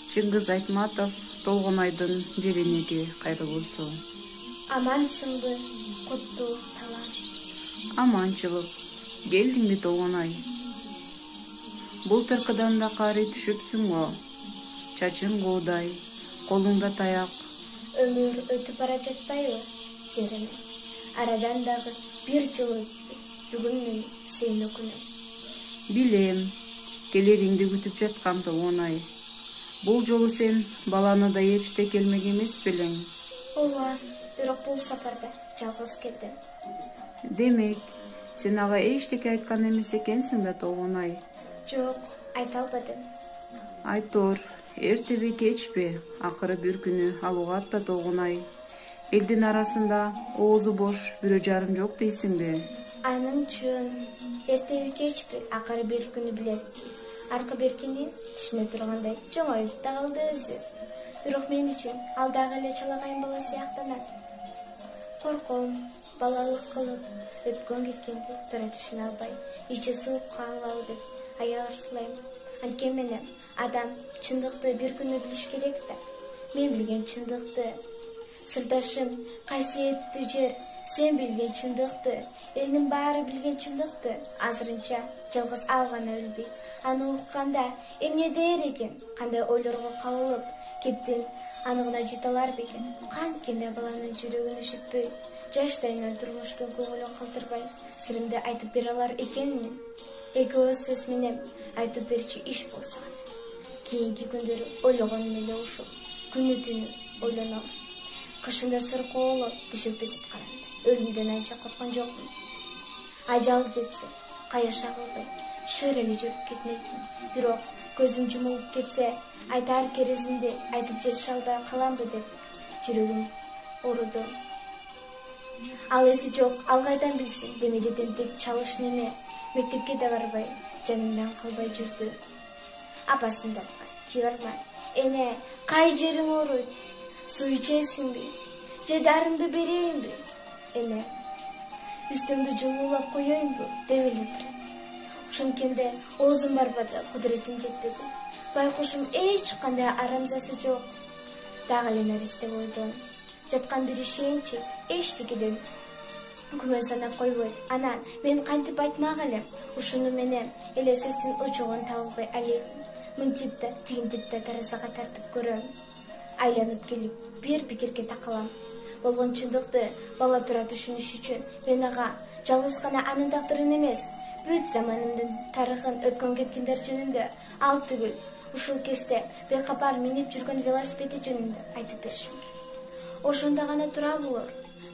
Чыңгыз Айтматов, Толгонайдын жеринеги кайрылуусу. Амансыңбы, куттуу талан. Аманчылык. Келдиңби Толгонай? Былтыркыдан да каары түшүпсүң го. Чачың коодай, колуңда таяк. Өмүр өтүп бара жатпайбы, жериме? Арадан дагы 1 жыл өттү. Бүгүн мен сени күнүм. Билем, келериңди күтүп жаткам Толгонай. Бул жолу сен баланы да ээрчите келмек эмес белең? Ооба, бирок бул сапарда жалгыз келдим. Демек, сен ага эчтеке айткан эмес экенсиң да Толгонай? Жок, айта албадым. Айтор, эртеби кечпи, акыры бир күнү алууга атта Толгонай. Элдин арасында оозу бош бирөө жарым жок дейсиңби? Анын чын, эртеби кечпи, акыры бир күнү билет. Аркы беркини түшүнө тургандай жоңоюп да калды өзү. Бирок мен үчүн ал дагы эле чалагайын бала сыяктанат. Корком, балалык кылып, өткөн кеткенди туура түшүнө албай, ичи сууп калабы деп аярлайм. Анткени адам чындыкты бир күнү билиш керек да. Мен билген чындыкты, сырдашым, касиеттүү жер, сен билген чындыкты, элдин баары билген чындыкты, азырынча жалгыз ал гана билбей. Аны укканда эмне дээр экен, кандай ойлорго кабылып, кептин анығына жете алар бекен. Канткене баланын жүрөгүн өшүтпөй, жаштайынан турмуштун көңүлүн калтырбай, сырымды айтып бере алар экенмин. Эки ооз сөз менен айтып берчү иш болсо. Кийинки күндөрү ойлогонум эле ушул. Күнү түнү ойлоном. Кышында сыр коолоп, түшөктө жатканымда өлүмдөн анча корккон жокмун. Ажал жетсе, каяша кылбай, шыр эле жүрүп кетмекмин. Бирок көзүм жумулуп кетсе, айтар керезимди айтып жетише албай каламбы деп жүрөгүм ооруду. Ал эси жок, ал кайдан билсин, демеден тек чалыш неме. Мектепке да барбай, жанымдан калбай жүрдү. Апасын тапкан, кийбарма. Эне, кай жериң ооруйт? Суу ичесиңби? Же дарыңды берейинби? Эне, үстүңдү жуулап коеюнбу? Деп эле турат. Ошонткенде оозум барбады, кудуретим жетпеди. Байкушум эч кандай арамзасы жок. Дагы эле наристе бойдон жаткан бир ишенчи эчтекеден күмөн санап койбойт. Анан мен кантип айтмак элем? Ушуну менен эле сөздүн учугун табылбай мынтип да тигинтип да таразага тартып көрөм. Айланып келип бир пикирге такалам. Болгон чындыкты бала тура түшүнүш үчүн мен ага жалгыз гана анын тагдырын эмес, бүт заманымдын тарыхын өткөн кеткендер жөнүндө, ал түгүл, ушул кезде бекапар минип жүргөн велосипеди жөнүндө айтып беришим керек. Ошондо гана тура болор.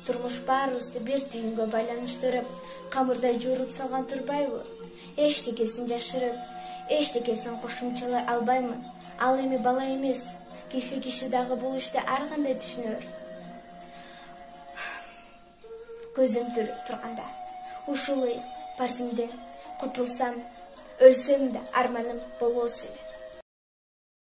Турмуш баарыбызды бир түйүнгө байланыштырып, камырдай жууруп салган турбайбы? Эчтекесин жашырып, эчтекесин кошумчалай албаймын. Ал эми бала эмес. Кесе киши дагы бул ишти ар кандай түшүнөр. Көзүм тиреп турганда, ушул парсимден кутулсам, өлсөм да арманым болбосу эле.